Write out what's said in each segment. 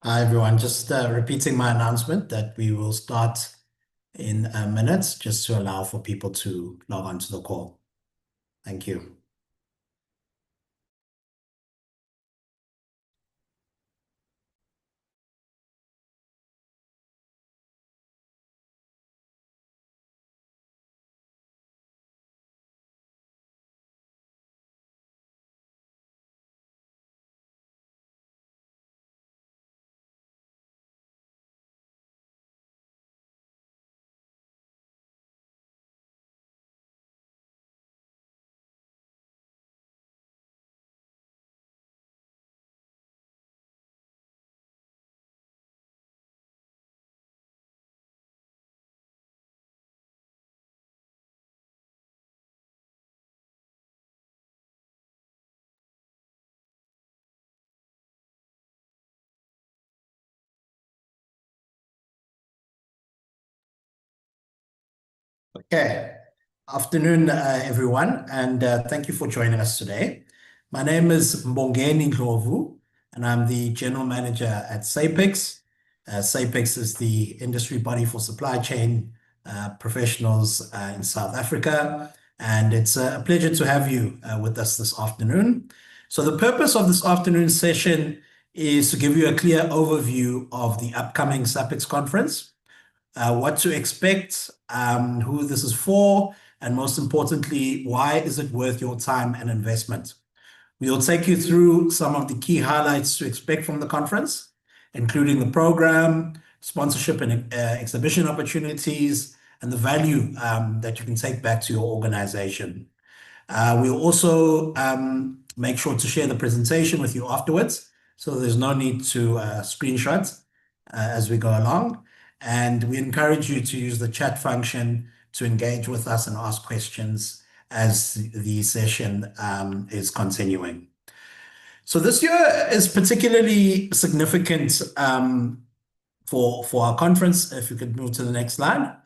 Hi, everyone. Just repeating my announcement that we will start in minutes just to allow for people to log on to the call. Thank you. Okay. Afternoon, everyone, and thank you for joining us today. My name is Mbongeni Ndlovu, and I'm the General Manager at SAPICS. SAPICS is the industry body for supply chain professionals in South Africa, and it's a pleasure to have you with us this afternoon. So the purpose of this afternoon session is to give you a clear overview of the upcoming SAPICS conference, what to expect, who this is for, and most importantly, why is it worth your time and investment? We'll take you through some of the key highlights to expect from the conference, including the program, sponsorship and exhibition opportunities, and the value that you can take back to your organization. We'll also make sure to share the presentation with you afterwards, so there's no need to screenshot as we go along. And we encourage you to use the chat function to engage with us and ask questions as the session is continuing. So this year is particularly significant for our conference, if you could move to the next slide,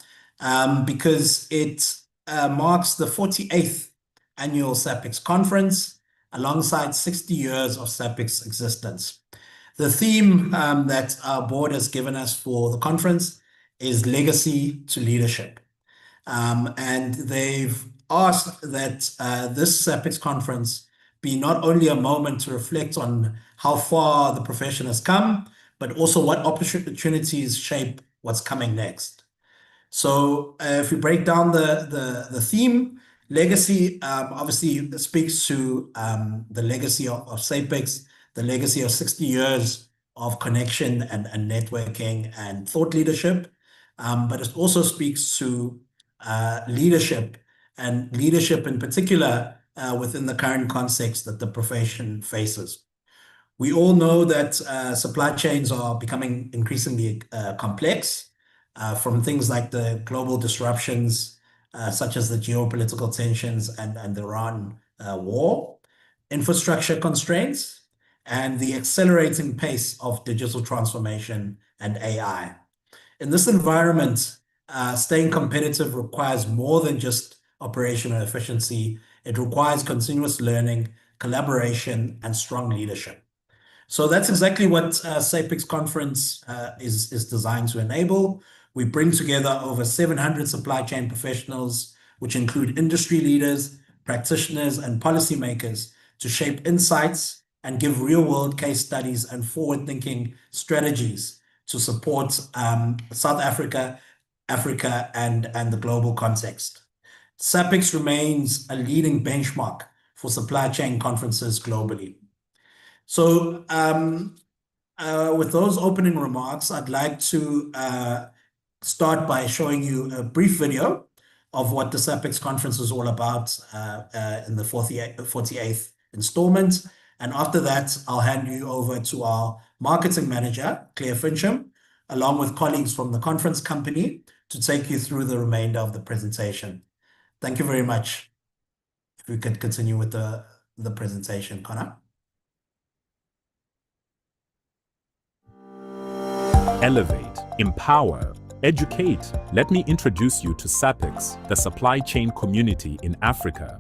because it marks the 48th Annual SAPICS Conference alongside 60 years of SAPICS existence. The theme that our board has given us for the conference is Legacy to Leadership. And they've asked that this SAPICS conference be not only a moment to reflect on how far the profession has come, but also what opportunities shape what's coming next. So if we break down the theme, legacy obviously speaks to the legacy of SAPICS, the legacy of 60 years of connection and networking and thought leadership. But it also speaks to leadership, and leadership in particular within the current context that the profession faces. We all know that supply chains are becoming increasingly complex, from things like the global disruptions, such as the geopolitical tensions and the Iran war, infrastructure constraints, and the accelerating pace of digital transformation and AI. In this environment, staying competitive requires more than just operational efficiency. It requires continuous learning, collaboration, and strong leadership. So that's exactly what SAPICS conference is designed to enable. We bring together over 700 supply chain professionals, which include industry leaders, practitioners, and policymakers, to shape insights and give real-world case studies and forward-thinking strategies to support South Africa, Africa, and the global context. SAPICS remains a leading benchmark for supply chain conferences globally. So with those opening remarks, I'd like to start by showing you a brief video of what the SAPICS conference is all about in the 48th installment. And after that, I'll hand you over to our marketing manager, Claire Fincham, along with colleagues from the conference company, to take you through the remainder of the presentation. Thank you very much. If we could continue with the presentation, Connor. Elevate, empower, educate. Let me introduce you to SAPICS, the supply chain community in Africa.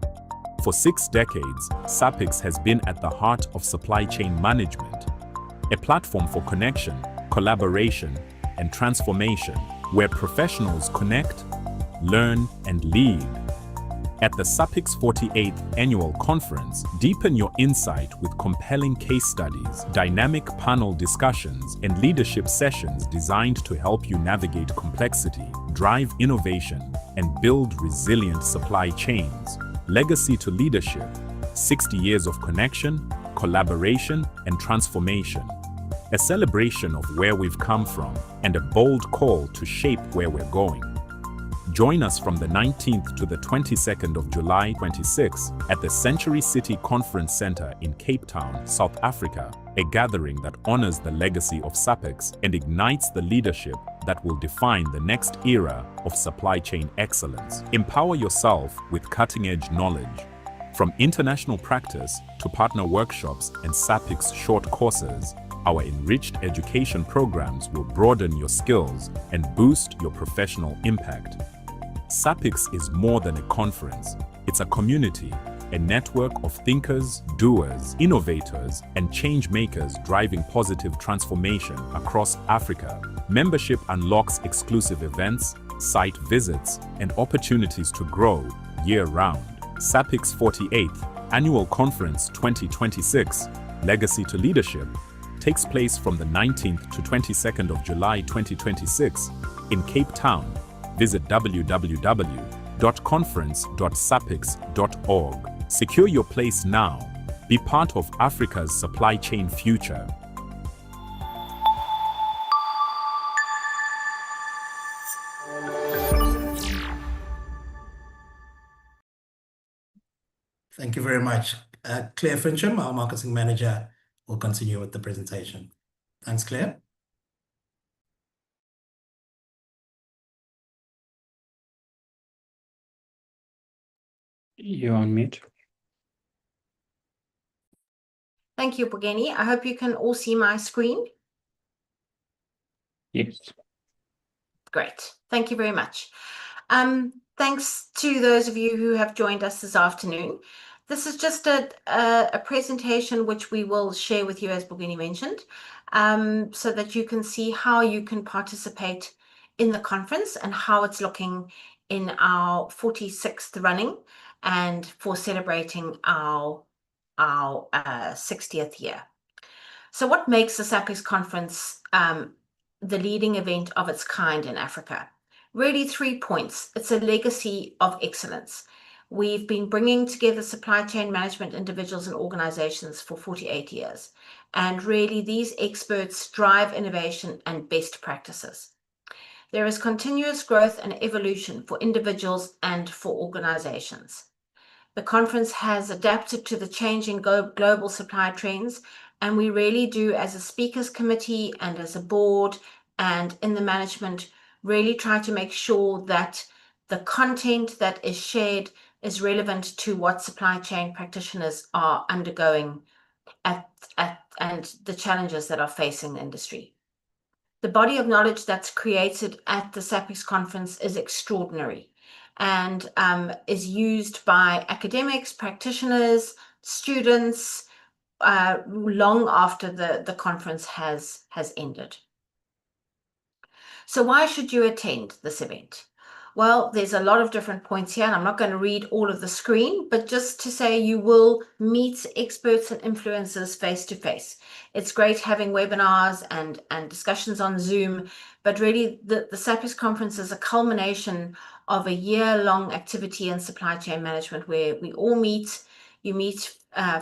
For 6 decades, SAPICS has been at the heart of supply chain management. a platform for connection, collaboration, and transformation, where professionals connect, learn, and lead. At the SAPICS 48th Annual Conference, deepen your insight with compelling case studies, dynamic panel discussions, and leadership sessions designed to help you navigate complexity, drive innovation, and build resilient supply chains. Legacy to Leadership: 60 years of connection, collaboration, and transformation. A celebration of where we've come from and a bold call to shape where we're going. Join us from the 19th to the 22nd of July 26 at the Century City Conference Center in Cape Town, South Africa, a gathering that honors the legacy of SAPICS and ignites the leadership that will define the next era of supply chain excellence. Empower yourself with cutting-edge knowledge. From international practice to partner workshops and SAPICS short courses, our enriched education programs will broaden your skills and boost your professional impact. SAPICS is more than a conference. It's a community, a network of thinkers, doers, innovators, and change makers driving positive transformation across Africa. Membership unlocks exclusive events, site visits, and opportunities to grow year-round. SAPICS 48th Annual Conference 2026, Legacy to Leadership, takes place from the 19th to 22nd of July 2026 in Cape Town. Visit www.conference.sapics.org. Secure your place now. Be part of Africa's supply chain future. Thank you very much. Claire Fincham, our marketing manager, will continue with the presentation. Thanks, Claire. You're on mute. Thank you, Bongeni. I hope you can all see my screen. Yes. Great. Thank you very much. Thanks to those of you who have joined us this afternoon. This is just a presentation which we will share with you, as Bongeni mentioned, so that you can see how you can participate in the conference and how it's looking in our 46th running and for celebrating our 60th year. So what makes the SAPICS conference the leading event of its kind in Africa? Really 3 points. It's a legacy of excellence. We've been bringing together supply chain management individuals and organizations for 48 years. And really these experts drive innovation and best practices. There is continuous growth and evolution for individuals and for organizations. The conference has adapted to the changing global supply trends, and we really do, as a speakers committee and as a board and in the management, really try to make sure that the content that is shared is relevant to what supply chain practitioners are undergoing and the challenges that are facing the industry. The body of knowledge that's created at the SAPICS conference is extraordinary and is used by academics, practitioners, students, long after the conference has ended. So why should you attend this event? Well, there's a lot of different points here, and I'm not going to read all of the screen, but just to say you will meet experts and influencers face to face. It's great having webinars and discussions on Zoom, but really the SAPICS conference is a culmination of a year-long activity in supply chain management where we all meet. You meet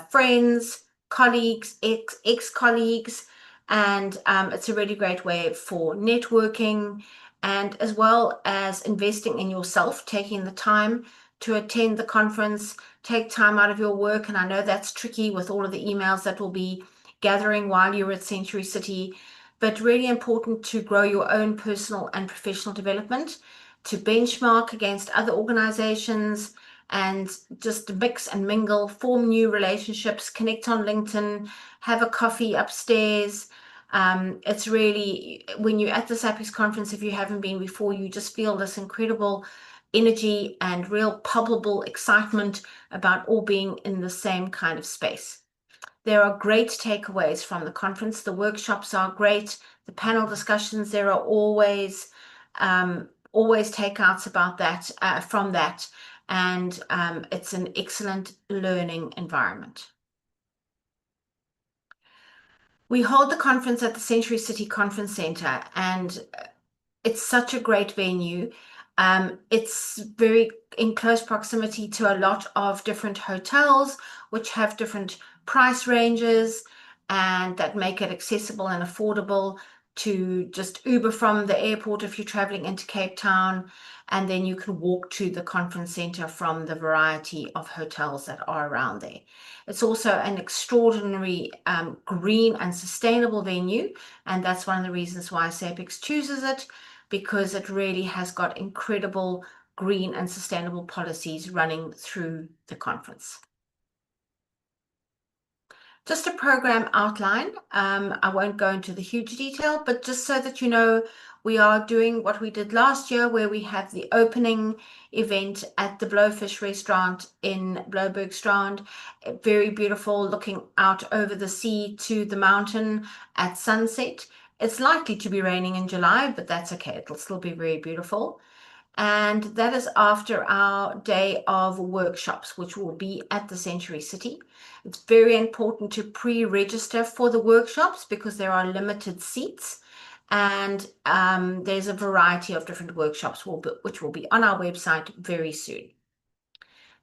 friends, colleagues, ex-colleagues, and it's a really great way for networking and as well as investing in yourself, taking the time to attend the conference, take time out of your work. And I know that's tricky with all of the emails that will be gathering while you're at Century City, but really important to grow your own personal and professional development, to benchmark against other organizations and just mix and mingle, form new relationships, connect on LinkedIn, have a coffee upstairs. It's really, when you're at the SAPICS conference, if you haven't been before, you just feel this incredible energy and real palpable excitement about all being in the same kind of space. There are great takeaways from the conference. The workshops are great. The panel discussions, there are always takeouts about that, from that. And it's an excellent learning environment. We hold the conference at the Century City Conference Center, and it's such a great venue. It's very in close proximity to a lot of different hotels, which have different price ranges and that make it accessible and affordable to just Uber from the airport if you're traveling into Cape Town, and then you can walk to the conference center from the variety of hotels that are around there. It's also an extraordinary green and sustainable venue, and that's one of the reasons why SAPICS chooses it, because it really has got incredible green and sustainable policies running through the conference. Just a program outline. I won't go into the huge detail, but just so that you know, we are doing what we did last year, where we have the opening event at the Blowfish restaurant in Bloubergstrand. Very beautiful, looking out over the sea to the mountain at sunset. It's likely to be raining in July, but that's okay. It'll still be very beautiful. And that is after our day of workshops, which will be at the Century City. It's very important to pre-register for the workshops because there are limited seats, and there's a variety of different workshops which will be on our website very soon.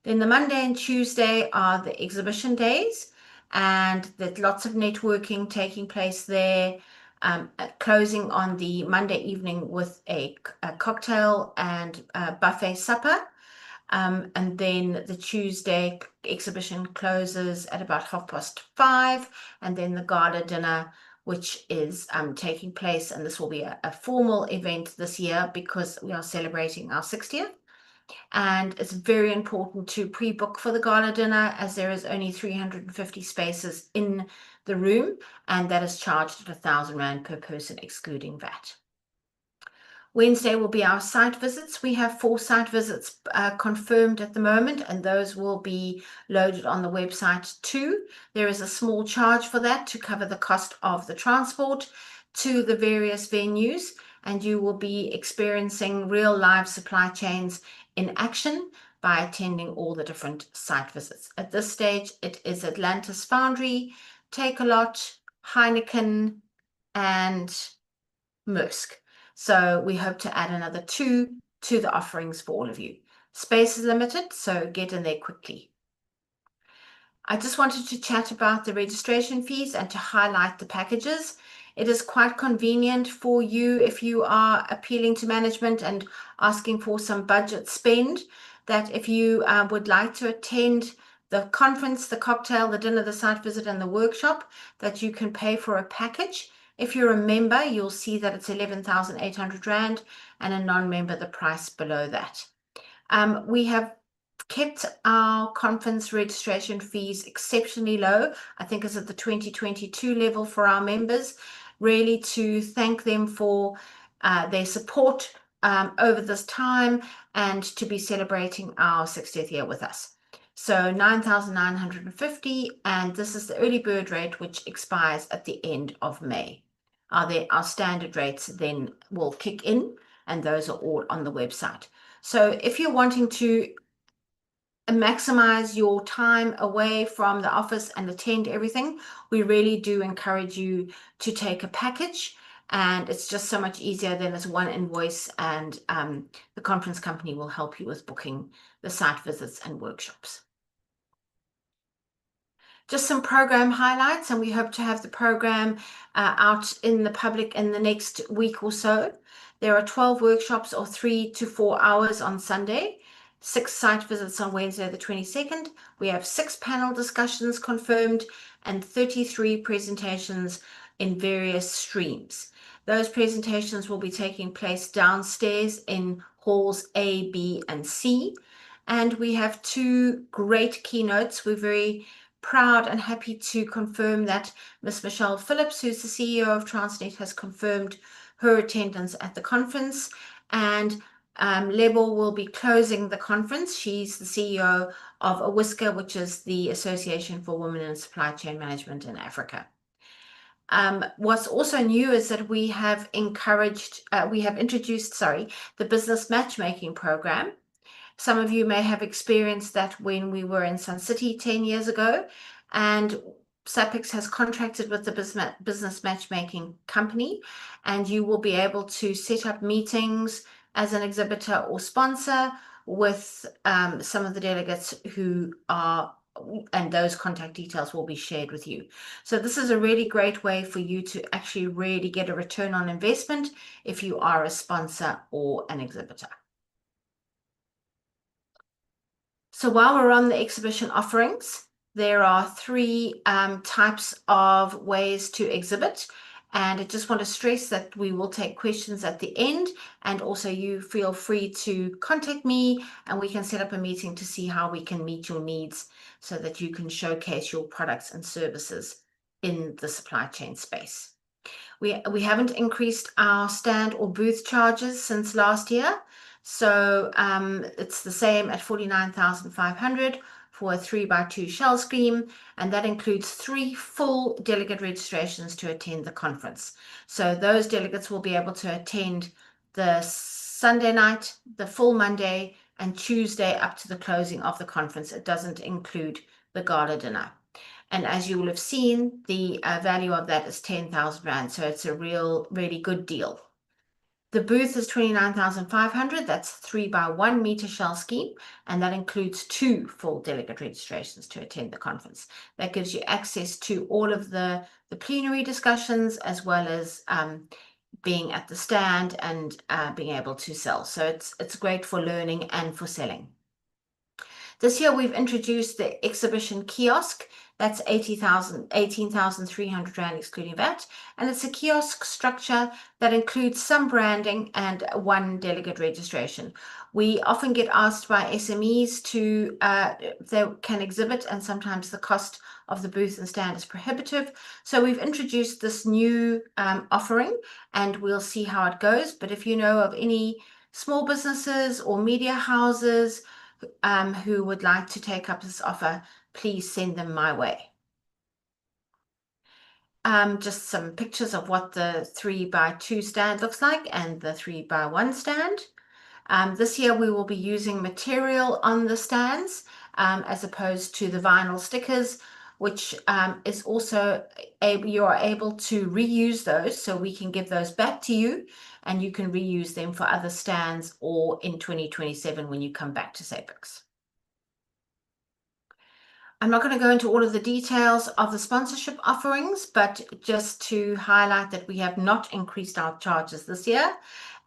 Then the Monday and Tuesday are the exhibition days, and there's lots of networking taking place there. Closing on the Monday evening with a cocktail and buffet supper. And then the Tuesday exhibition closes at about 5:30, and then the gala dinner, which is taking place, and this will be a formal event this year because we are celebrating our 60th. And it's very important to pre-book for the gala dinner, as there is only 350 spaces in the room, and that is charged at 1,000 Rand per person, excluding VAT. Wednesday will be our site visits. We have 4 site visits confirmed at the moment, and those will be loaded on the website too. There is a small charge for that to cover the cost of the transport to the various venues, and you will be experiencing real live supply chains in action by attending all the different site visits. At this stage, it is Atlantis Foundry, Takealot, Heineken, and Maersk. So we hope to add another 2 to the offerings for all of you. Space is limited, so get in there quickly. I just wanted to chat about the registration fees and to highlight the packages. It is quite convenient for you if you are appealing to management and asking for some budget spend, that if you would like to attend the conference, the cocktail, the dinner, the site visit, and the workshop, that you can pay for a package. If you're a member, you'll see that it's 11,800 Rand, and a non-member, the price below that. We have kept our conference registration fees exceptionally low. I think it's at the 2022 level for our members, really to thank them for their support over this time, and to be celebrating our 60th year with us. So 9,950, and this is the early bird rate, which expires at the end of May. Our standard rates then will kick in, and those are all on the website. So if you're wanting to maximize your time away from the office and attend everything, we really do encourage you to take a package, and it's just so much easier than as one invoice, and the conference company will help you with booking the site visits and workshops. Just some program highlights, and we hope to have the program out in the public in the next week or so. There are 12 workshops of 3 to 4 hours on Sunday, 6 site visits on Wednesday the 22nd. We have 6 panel discussions confirmed, and 33 presentations in various streams. Those presentations will be taking place downstairs in halls A, B, and C. And we have 2 great keynotes. We're very proud and happy to confirm that Ms. Michelle Phillips, who's the CEO of Transnet, has confirmed her attendance at the conference. And Lebo will be closing the conference. She's the CEO of AWISCA, which is the Association for Women in Supply Chain Management in Africa. What's also new is that we have introduced, the business matchmaking program. Some of you may have experienced that when we were in Sun City 10 years ago, and SAPICS has contracted with the business matchmaking company, and you will be able to set up meetings as an exhibitor or sponsor with some of the delegates who are, and those contact details will be shared with you. So this is a really great way for you to actually really get a return on investment if you are a sponsor or an exhibitor. So while we're on the exhibition offerings, there are three types of ways to exhibit. And I just want to stress that we will take questions at the end, and also you feel free to contact me and we can set up a meeting to see how we can meet your needs so that you can showcase your products and services in the supply chain space. We haven't increased our stand or booth charges since last year. So it's the same at 49,500 for a 3x2 shell scheme, and that includes 3 full delegate registrations to attend the conference. So those delegates will be able to attend the Sunday night, the full Monday, and Tuesday up to the closing of the conference. It doesn't include the gala dinner. And as you will have seen, the value of that is 10,000 Rand. So it's a really good deal. The booth is 29,500. That's 3x1 meter shell scheme. And that includes 2 full delegate registrations to attend the conference. That gives you access to all of the plenary discussions, as well as being at the stand and being able to sell. So it's great for learning and for selling. This year we've introduced the exhibition kiosk. That's 18,300 Rand excluding VAT. And it's a kiosk structure that includes some branding and 1 delegate registration. We often get asked by SMEs to, if they can exhibit, and sometimes the cost of the booth and stand is prohibitive. So we've introduced this new offering, and we'll see how it goes. But if you know of any small businesses or media houses who would like to take up this offer, please send them my way. Just some pictures of what the 3x2 stand looks like and the 3x1 stand. This year we will be using material on the stands as opposed to the vinyl stickers, which is also you are able to reuse those, so we can give those back to you and you can reuse them for other stands or in 2027 when you come back to SAPICS. I'm not going to go into all of the details of the sponsorship offerings, but just to highlight that we have not increased our charges this year,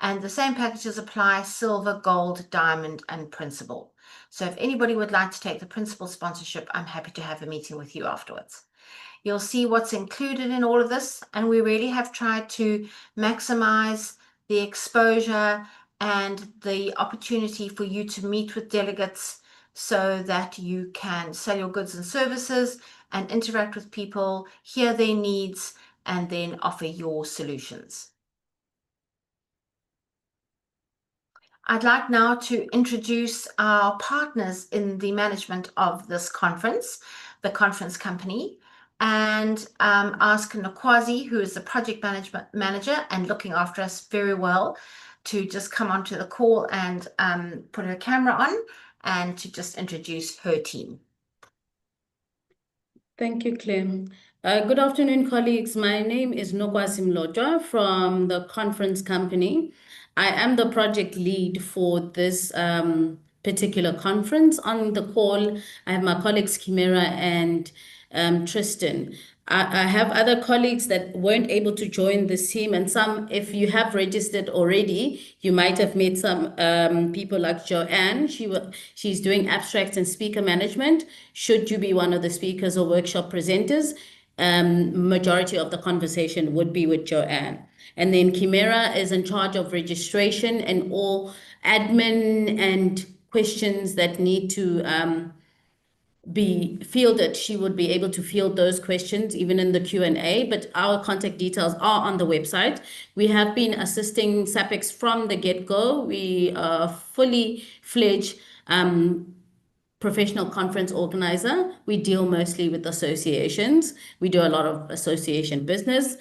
and the same packages apply: silver, gold, diamond, and principal. So if anybody would like to take the principal sponsorship, I'm happy to have a meeting with you afterwards. You'll see what's included in all of this, and we really have tried to maximize the exposure and the opportunity for you to meet with delegates so that you can sell your goods and services and interact with people, hear their needs, and then offer your solutions. I'd like now to introduce our partners in the management of this conference, the conference company, and ask Nkwazi, who is the project management manager and looking after us very well, to just come onto the call and put her camera on and to just introduce her team. Thank you, Claire. Good afternoon, colleagues. My name is Nkwazi Mlotwa from the conference company. I am the project lead for this particular conference. On the call, I have my colleagues Chimera and Tristan. I have other colleagues that weren't able to join this team, and some, if you have registered already, you might have met some people like Joanne. She's doing abstracts and speaker management. Should you be one of the speakers or workshop presenters, majority of the conversation would be with Joanne. And then Chimera is in charge of registration and all admin and questions that need to be fielded. She would be able to field those questions even in the Q&A, but our contact details are on the website. We have been assisting SAPICS from the get-go. We are fully fledged professional conference organizer. We deal mostly with associations. We do a lot of association business.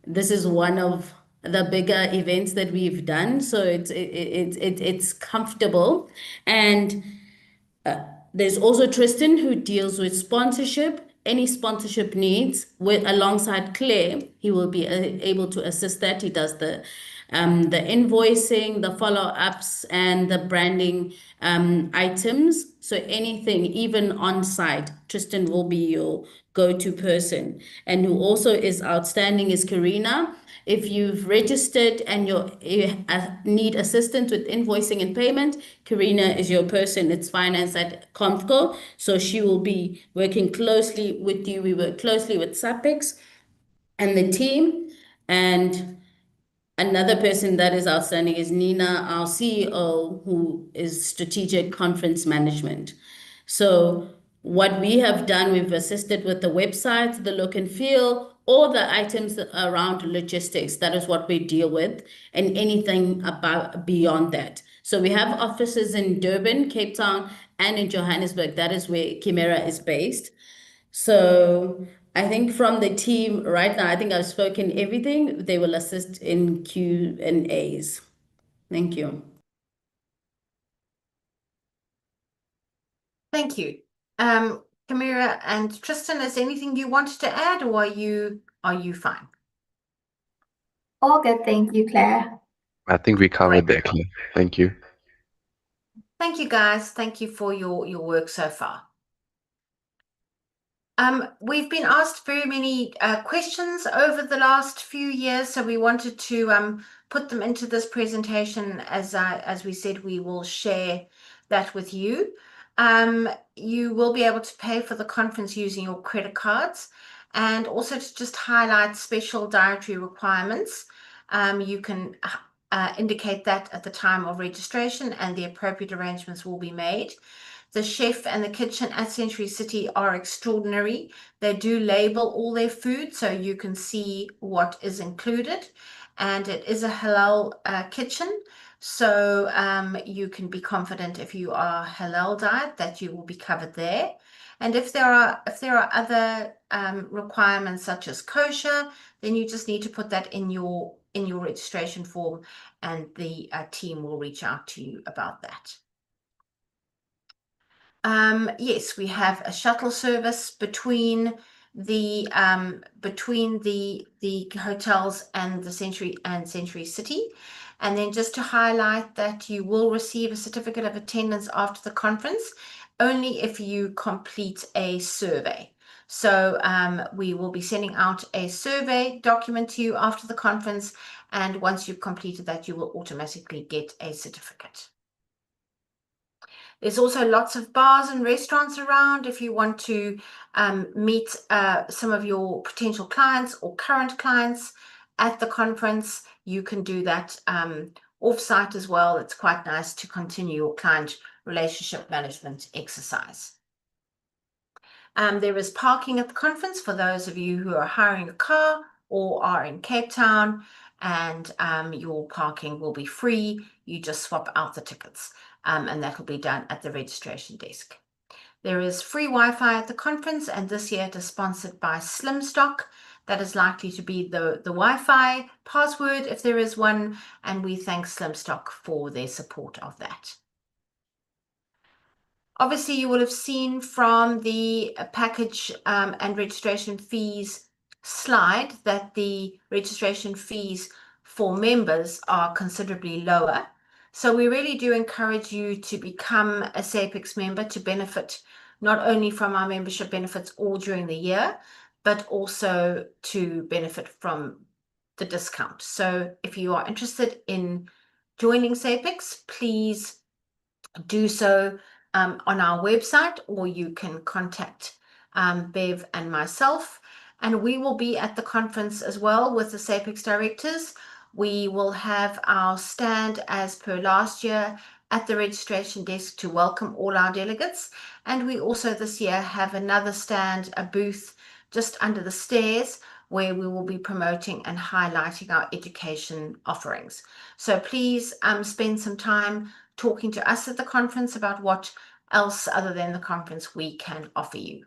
This is one of the bigger events that we've done, so it's comfortable. And there's also Tristan, who deals with sponsorship. Any sponsorship needs alongside Claire, he will be able to assist that. He does the invoicing, the follow-ups, and the branding items. So anything, even on site, Tristan will be your go-to person. And who also is outstanding is Karina. If you've registered and you need assistance with invoicing and payment, Karina is your person. It's finance at Comfco, so she will be working closely with you. We work closely with SAPICS and the team. And another person that is outstanding is Nina, our CEO, who is strategic conference management. So what we have done, we've assisted with the website, the look and feel, all the items around logistics. That is what we deal with, and anything about beyond that. So we have offices in Durban, Cape Town, and in Johannesburg. That is where Chimera is based. So I think from the team right now, I think I've spoken everything. They will assist in Q&As. Thank you. Thank you. Chimera and Tristan, is there anything you wanted to add, or are you fine? All good, thank you, Claire. I think we covered that, Claire. Thank you. Thank you, guys. Thank you for your work so far. We've been asked very many questions over the last few years, so we wanted to put them into this presentation. As we said, we will share that with you. You will be able to pay for the conference using your credit cards, and also to just highlight special dietary requirements. You can indicate that at the time of registration, and the appropriate arrangements will be made. The chef and the kitchen at Century City are extraordinary. They do label all their food so you can see what is included, and it is a halal kitchen. So you can be confident, if you are halal diet, that you will be covered there. And if there are other requirements such as kosher, then you just need to put that in your registration form, and the team will reach out to you about that. Yes, we have a shuttle service between the hotels and the Century City. And then just to highlight that you will receive a certificate of attendance after the conference only if you complete a survey. So we will be sending out a survey document to you after the conference, and once you've completed that, you will automatically get a certificate. There's also lots of bars and restaurants around. If you want to meet some of your potential clients or current clients at the conference, you can do that off-site as well. It's quite nice to continue your client relationship management exercise. There is parking at the conference for those of you who are hiring a car or are in Cape Town, and your parking will be free. You just swap out the tickets, and that will be done at the registration desk. There is free Wi-Fi at the conference, and this year it is sponsored by Slimstock. That is likely to be the Wi-Fi password if there is one, and we thank Slimstock for their support of that. Obviously, you will have seen from the package and registration fees slide that the registration fees for members are considerably lower. So we really do encourage you to become a SAPICS member to benefit not only from our membership benefits all during the year, but also to benefit from the discount. So if you are interested in joining SAPICS, please do so on our website, or you can contact Bev and myself, and we will be at the conference as well with the SAPICS directors. We will have our stand as per last year at the registration desk to welcome all our delegates. And we also this year have another stand, a booth just under the stairs, where we will be promoting and highlighting our education offerings. So please spend some time talking to us at the conference about what else other than the conference we can offer you.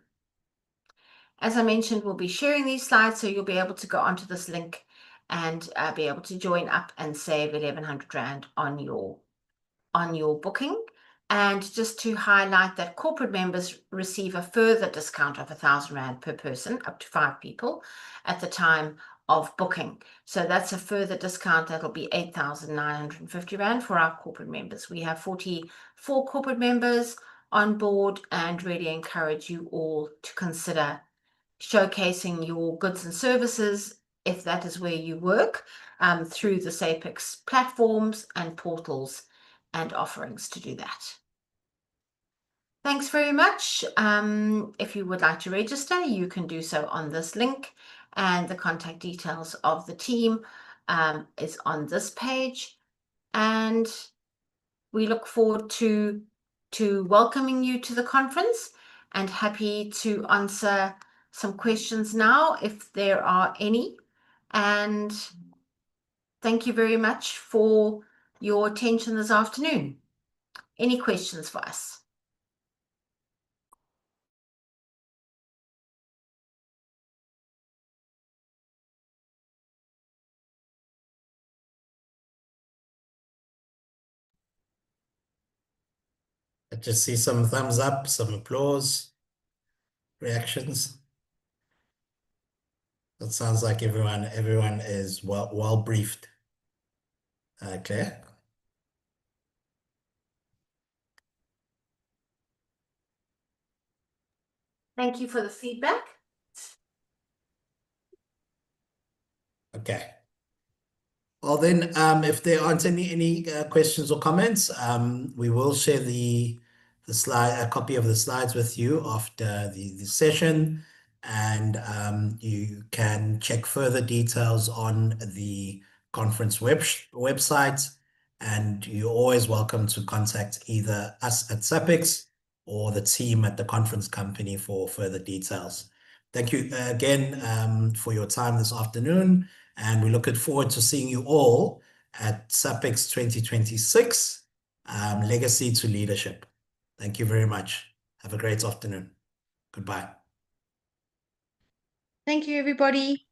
As I mentioned, we'll be sharing these slides, so you'll be able to go onto this link and be able to join up and save 1,100 Rand on your booking. And just to highlight that corporate members receive a further discount of 1,000 Rand per person, up to 5 people, at the time of booking. So that's a further discount. That'll be 8,950 Rand for our corporate members. We have 44 corporate members on board and really encourage you all to consider showcasing your goods and services, if that is where you work, through the SAPICS platforms and portals and offerings to do that. Thanks very much. If you would like to register, you can do so on this link, and the contact details of the team is on this page. And we look forward to welcoming you to the conference, and happy to answer some questions now if there are any. And thank you very much for your attention this afternoon. Any questions for us? I just see some thumbs up, some applause, reactions. It sounds like everyone is well briefed. Claire? Thank you for the feedback. Okay. Well then, if there aren't any questions or comments, we will share a copy of the slides with you after the session, and you can check further details on the conference website, and you're always welcome to contact either us at SAPICS or the team at the conference company for further details. Thank you again for your time this afternoon, and we're looking forward to seeing you all at SAPICS 2026, Legacy to Leadership. Thank you very much. Have a great afternoon. Goodbye. Thank you, everybody.